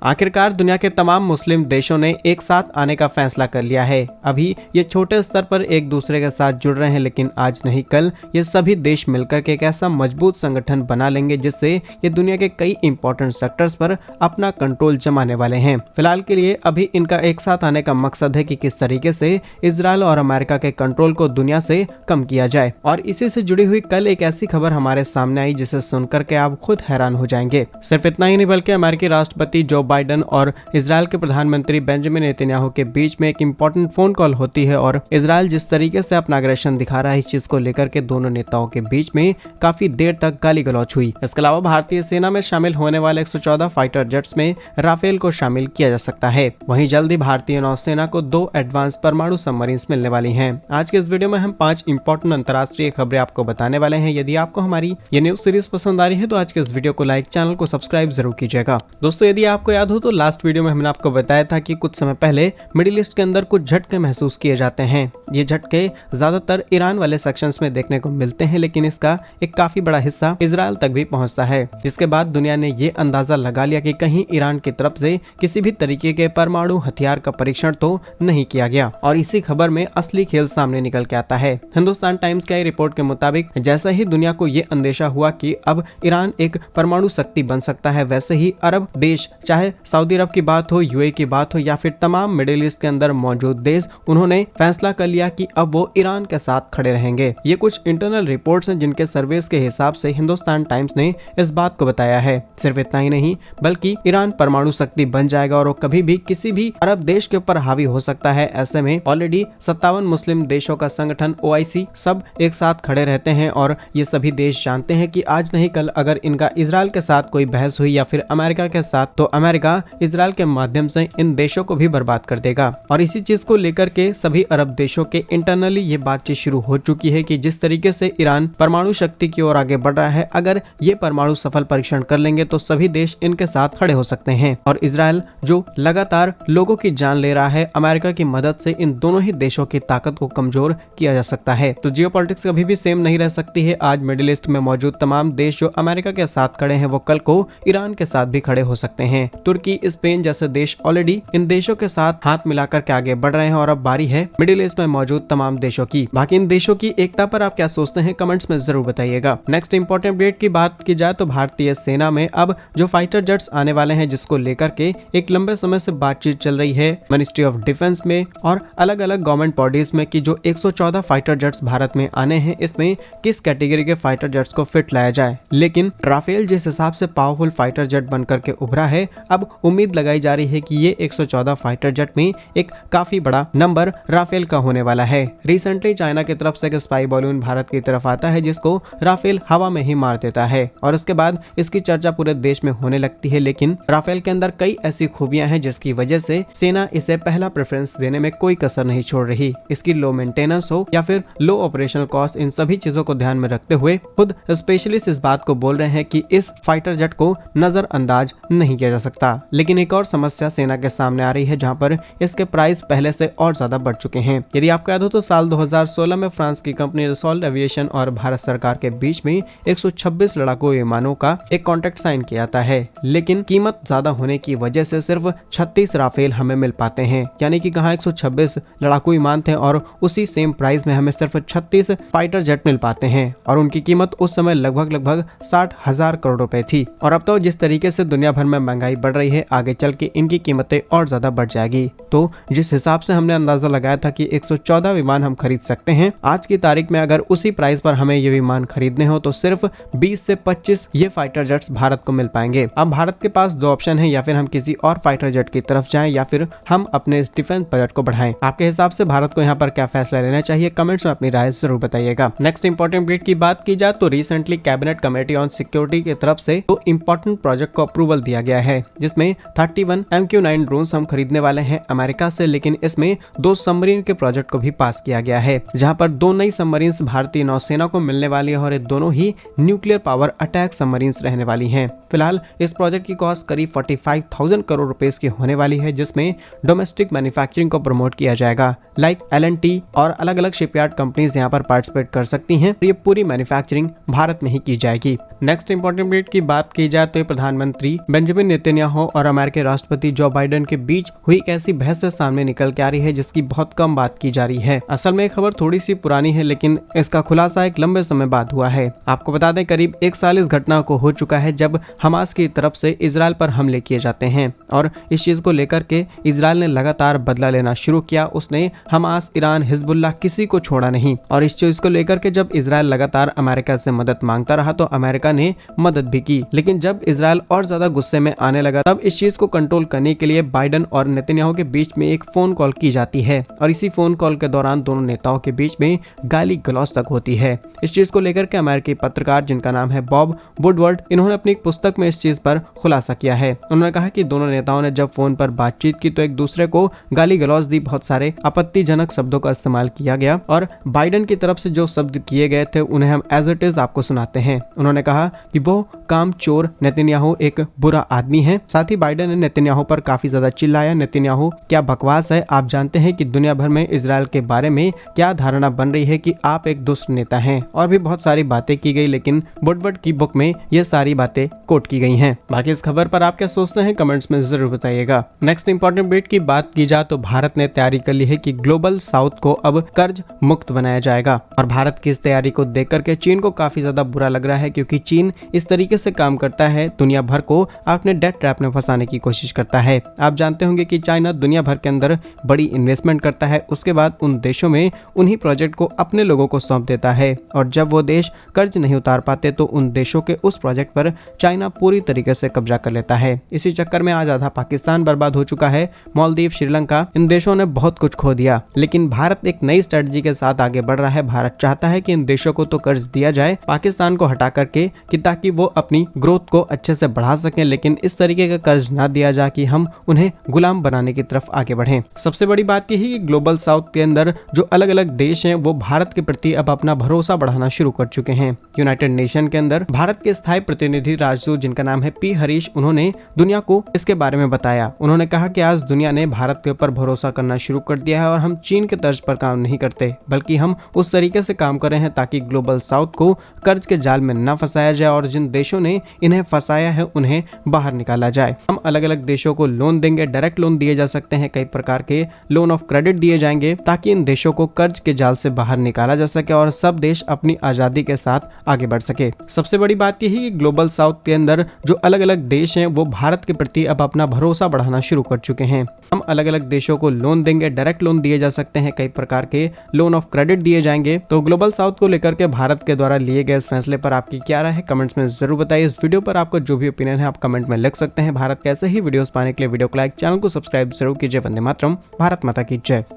आखिरकार दुनिया के तमाम मुस्लिम देशों ने एक साथ आने का फैसला कर लिया है। अभी ये छोटे स्तर पर एक दूसरे के साथ जुड़ रहे हैं, लेकिन आज नहीं कल ये सभी देश मिलकर के एक ऐसा मजबूत संगठन बना लेंगे जिससे ये दुनिया के कई इंपॉर्टेंट सेक्टर्स पर अपना कंट्रोल जमाने वाले हैं। फिलहाल के लिए अभी इनका एक साथ आने का मकसद है कि किस तरीके से इजराइल और अमेरिका के कंट्रोल को दुनिया से कम किया जाए। और इसी से जुड़ी हुई कल एक ऐसी खबर हमारे सामने आई जिसे सुनकर के आप खुद हैरान हो जाएंगे। सिर्फ इतना ही नहीं बल्कि अमेरिकी राष्ट्रपति जो बाइडेन और इजराइल के प्रधानमंत्री बेंजामिन नेतन्याहू के बीच में एक इम्पोर्टेंट फोन कॉल होती है और इजराइल जिस तरीके से अपना अग्रेशन दिखा रहा है, इस चीज को लेकर के दोनों नेताओं के बीच में काफी देर तक गाली गलौच हुई। इसके अलावा भारतीय सेना में शामिल होने वाले 114 फाइटर जेट्स में राफेल को शामिल किया जा सकता है। वहीं जल्द ही भारतीय नौसेना को 2 एडवांस परमाणु सबमरीन मिलने वाली हैं। आज के इस वीडियो में हम 5 इंपॉर्टेंट अंतर्राष्ट्रीय खबरें आपको बताने वाले हैं। यदि आपको हमारी ये न्यूज सीरीज पसंद आ रही है तो आज के इस वीडियो को लाइक, चैनल को सब्सक्राइब जरूर कीजिएगा। दोस्तों, यदि आपको याद हो तो लास्ट वीडियो में हमने आपको बताया था कि कुछ समय पहले मिडिल ईस्ट के अंदर कुछ झटके महसूस किए जाते हैं। ये झटके ज्यादातर ईरान वाले सेक्शंस में देखने को मिलते हैं, लेकिन इसका एक काफी बड़ा हिस्सा इजराइल तक भी पहुंचता है। जिसके बाद दुनिया ने ये अंदाजा लगा लिया कि कहीं ईरान की तरफ से किसी भी तरीके के परमाणु हथियार का परीक्षण तो नहीं किया गया। और इसी खबर में असली खेल सामने निकल के आता है। हिंदुस्तान टाइम्स की रिपोर्ट के मुताबिक जैसा ही दुनिया को ये अंदेशा हुआ कि अब ईरान एक परमाणु शक्ति बन सकता है, वैसे ही अरब देश, चाहे सऊदी अरब की बात हो, यूएई की बात हो या फिर तमाम मिडिल ईस्ट के अंदर मौजूद देश, उन्होंने फैसला कर लिया कि अब वो ईरान के साथ खड़े रहेंगे। ये कुछ इंटरनल रिपोर्ट्स हैं जिनके सर्वेस के हिसाब से हिंदुस्तान टाइम्स ने इस बात को बताया है। सिर्फ इतना ही नहीं बल्कि ईरान परमाणु शक्ति बन जाएगा और वो कभी भी किसी भी अरब देश के ऊपर हावी हो सकता है। ऐसे में ऑलरेडी 57 मुस्लिम देशों का संगठन OIC सब एक साथ खड़े रहते हैं और ये सभी देश जानते हैं कि आज नहीं कल अगर इनका इजराइल के साथ कोई बहस हुई या फिर अमेरिका के साथ, तो अमेरिका इजराइल के माध्यम से इन देशों को भी बर्बाद कर देगा। और इसी चीज को लेकर के सभी अरब देशों के इंटरनली ये बातचीत शुरू हो चुकी है कि जिस तरीके से ईरान परमाणु शक्ति की ओर आगे बढ़ रहा है, अगर ये परमाणु सफल परीक्षण कर लेंगे तो सभी देश इनके साथ खड़े हो सकते हैं। और इजराइल जो लगातार लोगों की जान ले रहा है, अमेरिका की मदद से इन दोनों ही देशों की ताकत को कमजोर किया जा सकता है। तो जियोपॉलिटिक्स कभी भी सेम नहीं रह सकती है। आज मिडिल ईस्ट में मौजूद तमाम देश जो अमेरिका के साथ खड़े हैं, वो कल को ईरान के साथ भी खड़े हो सकते हैं। तुर्की, स्पेन जैसे देश ऑलरेडी इन देशों के साथ हाथ मिलाकर के आगे बढ़ रहे हैं और अब बारी है मिडिल ईस्ट में मौजूद तमाम देशों की। बाकी इन देशों की एकता पर आप क्या सोचते हैं, कमेंट्स में जरूर बताइएगा। नेक्स्ट इंपॉर्टेंट अपडेट की बात की जाए तो भारतीय सेना में अब जो फाइटर जेट्स आने वाले हैं, जिसको लेकर के एक लंबे समय से बातचीत चल रही है मिनिस्ट्री ऑफ डिफेंस में और अलग अलग गवर्नमेंट बॉडीज में कि जो 114 फाइटर जेट्स भारत में आने हैं, इसमें किस कैटेगरी के फाइटर जेट्स को फिट लाया जाए। लेकिन राफेल जिस हिसाब से पावरफुल फाइटर जेट बनकर के उभरा है, अब उम्मीद लगाई जा रही है कि ये 114 फाइटर जेट में एक काफी बड़ा नंबर राफेल का होने वाला है। रिसेंटली चाइना की तरफ से एक स्पाई बॉलून भारत की तरफ आता है जिसको राफेल हवा में ही मार देता है और उसके बाद इसकी चर्चा पूरे देश में होने लगती है। लेकिन राफेल के अंदर कई ऐसी खूबियां हैं जिसकी वजह से सेना इसे पहला प्रेफरेंस देने में कोई कसर नहीं छोड़ रही। इसकी लो मेंटेनेंस हो या फिर लो ऑपरेशनल कॉस्ट, इन सभी चीजों को ध्यान में रखते हुए खुद स्पेशलिस्ट इस बात को बोल रहे हैं कि इस फाइटर जेट को नजरअंदाज नहीं किया जा सकता। लेकिन एक और समस्या सेना के सामने आ रही है जहां पर इसके प्राइस पहले से और ज्यादा बढ़ चुके हैं। यदि आपको याद हो तो साल 2016 में फ्रांस की कंपनी रसॉल्ट एविएशन और भारत सरकार के बीच में 126 लड़ाकू विमानों का एक कॉन्ट्रैक्ट साइन किया जाता है, लेकिन कीमत ज्यादा होने की वजह से सिर्फ 36 राफेल हमें मिल पाते हैं। यानी कि कहाँ 126 लड़ाकू विमान थे और उसी सेम प्राइस में हमें सिर्फ 36 फाइटर जेट मिल पाते हैं और उनकी कीमत उस समय लगभग 60,000 करोड़ रुपए थी। और अब तो जिस तरीके से दुनिया भर में महंगाई बढ़ रही है, आगे चल के इनकी कीमतें और ज्यादा बढ़ जाएगी। तो जिस हिसाब से हमने अंदाजा लगाया था कि 114 विमान हम खरीद सकते हैं, आज की तारीख में अगर उसी प्राइस पर हमें ये विमान खरीदने हो तो सिर्फ 20 से 25 ये फाइटर जेट्स भारत को मिल पाएंगे। अब भारत के पास 2 ऑप्शन है, या फिर हम किसी और फाइटर जेट की तरफ जाएं या फिर हम अपने डिफेंस बजट को बढ़ाएं। आपके हिसाब से भारत को यहाँ पर क्या फैसला लेना चाहिए, कमेंट्स में अपनी राय जरूर बताइएगा। नेक्स्ट इंपॉर्टेंट अपडेट की बात की जाए तो recently cabinet committee on security की तरफ से 2 इंपॉर्टेंट प्रोजेक्ट को अप्रूवल दिया गया है, जिसमें 31 MQ-9 ड्रोन्स हम खरीदने वाले हैं अमेरिका से। लेकिन इसमें 2 सबमरीन के प्रोजेक्ट को भी पास किया गया है, जहां पर 2 नई सबमरीन भारतीय नौसेना को मिलने वाली है और ये दोनों ही न्यूक्लियर पावर अटैक सबमरीन रहने वाली हैं। फिलहाल इस प्रोजेक्ट की कॉस्ट करीब 45,000 करोड़ रुपए की होने वाली है, जिसमें डोमेस्टिक मैन्युफैक्चरिंग को प्रमोट किया जाएगा। लाइक L&T और अलग अलग शिपयार्ड कंपनीज यहाँ पर पार्टिसिपेट कर सकती हैं। ये पूरी मैन्युफैक्चरिंग भारत में ही की जाएगी। नेक्स्ट इंपॉर्टेंट अपडेट की बात की जाए तो प्रधानमंत्री बेंजामिन नेतन्याहू नेतन्याहू और अमेरिकी राष्ट्रपति जो बाइडेन के बीच हुई कैसी बहस से सामने निकल के आ रही है, जिसकी बहुत कम बात की जा रही है। असल में खबर थोड़ी सी पुरानी है, लेकिन इसका खुलासा एक लंबे समय बाद हुआ है। आपको बता दें, करीब 1 साल इस घटना को हो चुका है जब हमास की तरफ से इजराइल पर हमले किए जाते हैं, और इस चीज को लेकर के इजराइल ने लगातार बदला लेना शुरू किया। उसने हमास, ईरान, हिजबुल्लाह किसी को छोड़ा नहीं। और इस चीज को लेकर के जब इजराइल लगातार अमेरिका से मदद मांगता रहा तो अमेरिका ने मदद भी की। लेकिन जब इजराइल और ज्यादा गुस्से में आने लगा, तब इस चीज को कंट्रोल करने के लिए बाइडेन और नेतन्याहू के बीच में एक फोन कॉल की जाती है, और इसी फोन कॉल के दौरान दोनों नेताओं के बीच में गाली गलौज तक होती है। इस चीज को लेकर के अमेरिकी पत्रकार, जिनका नाम है बॉब वुडवर्ड, इन्होंने अपनी एक पुस्तक में इस चीज पर खुलासा किया है। उन्होंने कहा कि दोनों नेताओं ने जब फोन पर बातचीत की तो एक दूसरे को गाली गलौज दी, बहुत सारे आपत्तिजनक शब्दों का इस्तेमाल किया गया, और बाइडेन की तरफ से जो शब्द किए गए थे उन्हें हम एज इट इज आपको सुनाते हैं। उन्होंने कहा कि वो काम चोर नेतन्याहू एक बुरा आदमी है। साथ ही बाइडेन ने नेतन्याहू पर काफी ज्यादा चिल्लाया, नेतन्याहू क्या बकवास है, आप जानते हैं कि दुनिया भर में इजराइल के बारे में क्या धारणा बन रही है कि आप एक दुष्ट नेता हैं, और भी बहुत सारी बातें की गई, लेकिन वुडवर्ड की बुक में ये सारी बातें कोट की गई हैं। बाकी इस खबर पर आप क्या सोचते हैं, कमेंट्स में जरूर बताइएगा। नेक्स्ट इंपॉर्टेंट अपडेट की बात की जाए तो भारत ने तैयारी कर ली है कि ग्लोबल साउथ को अब कर्ज मुक्त बनाया जाएगा, और भारत की इस तैयारी को देख करके चीन को काफी ज्यादा बुरा लग रहा है, क्योंकि चीन इस तरीके से काम करता है, दुनिया भर को अपने डेट ट्रैप में फंसाने की कोशिश करता है। आप जानते होंगे कि चाइना दुनिया भर के अंदर बड़ी इन्वेस्टमेंट करता है, उसके बाद उन देशों में उन्हीं प्रोजेक्ट को अपने लोगों को सौंप देता है, और जब वो देश कर्ज नहीं उतार पाते तो उन देशों के उस प्रोजेक्ट पर चाइना पूरी तरीके से कब्जा कर लेता है। इसी चक्कर में आज आधा पाकिस्तान बर्बाद हो चुका है, मालदीव, श्रीलंका, इन देशों ने बहुत कुछ खो दिया। लेकिन भारत एक नई स्ट्रेटजी के साथ आगे बढ़ रहा है। भारत चाहता है कि इन देशों को तो कर्ज दिया जाए, पाकिस्तान को हटा करके, कि ताकि वो अपनी ग्रोथ को अच्छे से बढ़ा सकें, लेकिन इस तरीके का कर्ज ना दिया जाए कि हम उन्हें गुलाम बनाने की तरफ आगे बढ़ें। सबसे बड़ी बात यही कि ग्लोबल साउथ के अंदर जो अलग अलग देश हैं वो भारत के प्रति अब अपना भरोसा बढ़ाना शुरू कर चुके हैं। यूनाइटेड नेशन के अंदर भारत के स्थायी प्रतिनिधि राजदूत, जिनका नाम है पी हरीश, उन्होंने दुनिया को इसके बारे में बताया। उन्होंने कहा कि आज दुनिया ने भारत के ऊपर भरोसा करना शुरू कर दिया है, और हम चीन के तर्ज पर काम नहीं करते, बल्कि हम उस तरीके से काम कर रहे हैं ताकि ग्लोबल साउथ को कर्ज के जाल में न फंसाया जाए, और जिन देशों ने इन्हें फंसाया है उन्हें बाहर निकाला जाए। हम अलग अलग देशों को लोन देंगे, डायरेक्ट लोन दिए जा सकते हैं, कई प्रकार के लोन ऑफ क्रेडिट दिए जाएंगे, ताकि इन देशों को कर्ज के जाल से बाहर निकाला जा सके और सब देश अपनी आजादी के साथ आगे बढ़ सके। सबसे बड़ी बात यही कि ग्लोबल साउथ के अंदर जो अलग अलग देश हैं वो भारत के प्रति अब अपना भरोसा बढ़ाना शुरू कर चुके हैं। हम अलग अलग देशों को लोन देंगे, डायरेक्ट लोन दिए जा सकते हैं, कई प्रकार के लोन ऑफ क्रेडिट दिए जाएंगे। तो ग्लोबल साउथ को लेकर के भारत के द्वारा लिए गए इस फैसले पर आपकी क्या राय है, कमेंट्स में जरूर बताइए। इस वीडियो पर आपको जो भी ओपिनियन है आप कमेंट में लिख सकते हैं। भारत के ऐसे ही वीडियोस पाने के लिए वीडियो को लाइक, चैनल को सब्सक्राइब जरूर कीजिए। वंदे मातरम, भारत माता की जय।